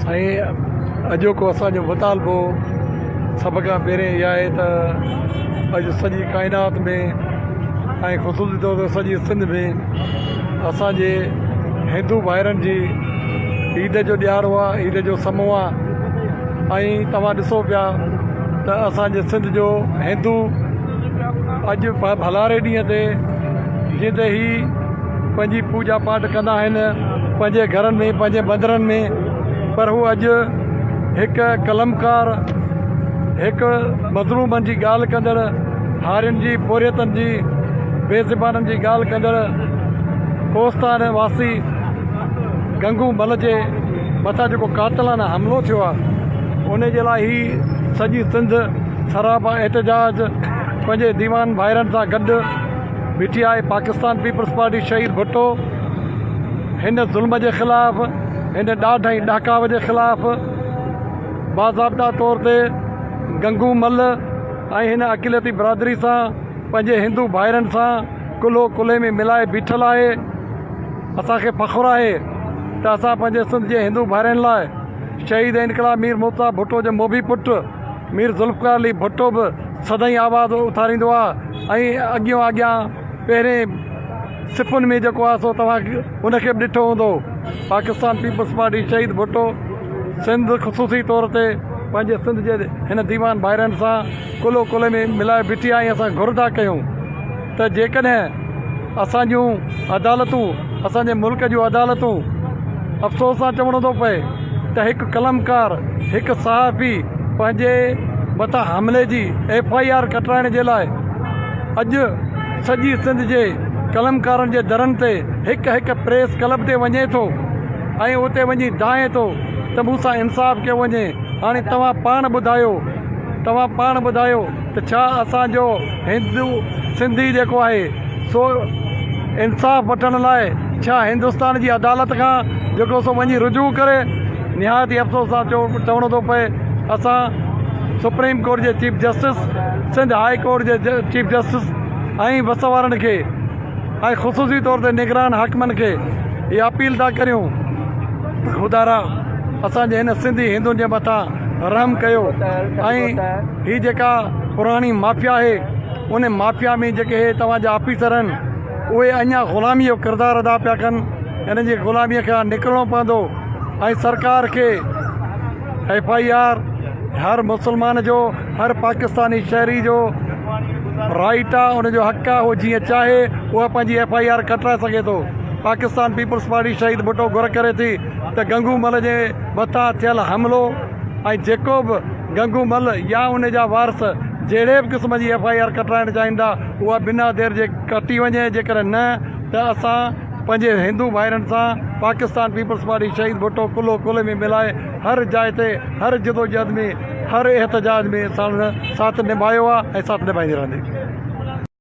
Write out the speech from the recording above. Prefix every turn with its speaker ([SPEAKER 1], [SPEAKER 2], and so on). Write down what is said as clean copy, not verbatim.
[SPEAKER 1] साईं अॼोको असांजो मुतालबो सभ खां पहिरें इहा आहे त अॼु सॼी काइनात में ऐं ख़ुशूसी तौर ते सॼी सिंध में असांजे हिंदू भाइरनि जी ईद जो ॾियारो आहे, ईद जो समो आहे। ऐं तव्हां ॾिसो पिया त असांजे सिंध जो हिंदू अॼु भलारे ॾींहं ते जीअं त ही पंहिंजी पूॼा पाठ कंदा आहिनि पंहिंजे घरनि में, पंहिंजे मंदरनि में, पर हू अॼु हिकु कलमकार, हिकु मज़लूमनि जी ॻाल्हि कंदड़, हारियुनि जी, बोरियतनि जी, बेज़बाननि जी ॻाल्हि कंदड़ कोस्तान वासी गंगू मल जे मथां जेको कातलाना हमिलो थियो आहे उन जे लाइ ही सॼी सिंध सराबा एहतजाज पंहिंजे दीवान भाइरनि सां गॾु बीठी आहे। पाकिस्तान पीपल्स पार्टी शहीद भुट्टो हिन ज़ुल्म जे ख़िलाफ़ु, हिन ॾाढ ऐं ॾहकाव जे ख़िलाफ़ु बाज़ाब्ता तौर ते गंगू मल ऐं हिन अक़िलती बिरादरी सां पंहिंजे हिंदू भाइरनि सां कुल्हो कुल्हे में मिलाए बीठल आहे। असांखे फ़ख़्रु आहे त असां पंहिंजे सिंध जे हिंदू भाइरनि लाइ शहीद इनकलाब मीर मुर्तज़ा भुट्टो जो मोबी पुटु मीर ज़ुल्फ़िकार अली भुट्टो बि सदाईं आवाज़ु उथारींदो आहे। ऐं अॻियां पहिरें सिपुनि में जेको आहे सो तव्हां उनखे बि ॾिठो हूंदो, पाकिस्तान पीपल्स पार्टी शहीद भुट्टो सिंध ख़ुशूसी तौर ते पंहिंजे सिंध जे हिन दीवान भाइरनि सां कुल्हो कुल्हे में मिलाए बीठी आहे। असां घुर था कयूं त जेकॾहिं असांजूं अदालतूं, असांजे मुल्क जूं अदालतूं अफ़सोस सां चवणो थो पए त हिकु कलमकार, हिकु सहाफ़ी पंहिंजे मथां हमले जी FIR कटाइण जे लाइ अॼु सॼी सिंध जे कलमकारनि जे दरनि ते हिकु प्रेस क्लब ते वञे थो ऐं उते वञी दाए थो त मूंसां इंसाफ़ कयो वञे। हाणे तव्हां पाण ॿुधायो त छा असांजो हिंदू सिंधी जेको आहे सो इंसाफ़ वठण लाइ छा हिंदुस्तान जी अदालत खां जेको सो वञी रुजू करे? निहायत ई अफ़सोस सां चवणो थो पए असां सुप्रीम कोर्ट जे chief justice, Sindh high court जे चीफ जस्टिस ऐं वसवारनि खे ऐं ख़ुशूसी तौर ते निगरान हाकिमनि खे इहा अपील था करियूं, ख़ुदारा असांजे हिन सिंधी हिंदुनि जे मथां रहम कयो। ऐं ही जेका पुराणी माफ़िया आहे उन माफ़िया में जेके तव्हांजा ऑफिसर आहिनि उहे अञा ग़ुलामी जो किरदारु अदा पिया कनि। हिन जी ग़ुलामीअ खां निकिरणो पवंदो ऐं सरकार खे FIR हर मुसलमान जो, हर पाकिस्तानी शहरी जो राइट आहे, उनजो हक़ आहे, उहो जीअं चाहे उहा पंहिंजी FIR कटाए सघे थो। पाकिस्तान पीपल्स पार्टी शहीद भुट्टो घुर करे थी त गंगू मल जे मथां थियल हमिलो ऐं जेको बि गंगू मल या उन जा वारस जहिड़े बि क़िस्म जी FIR कटाइण चाहींदा उहा बिना देर जे कटी वञे। जेकर न त असां पंहिंजे हिंदू भाइरनि सां पाकिस्तान पीपल्स पार्टी शहीद भुट्टो कुल्हो कुल्हे में मिलाए हर जाइ ते, हर जदोजहद में, हर एहतजाज में साथ निभायो आहे ऐं साथ निभाईंदी रहंदी।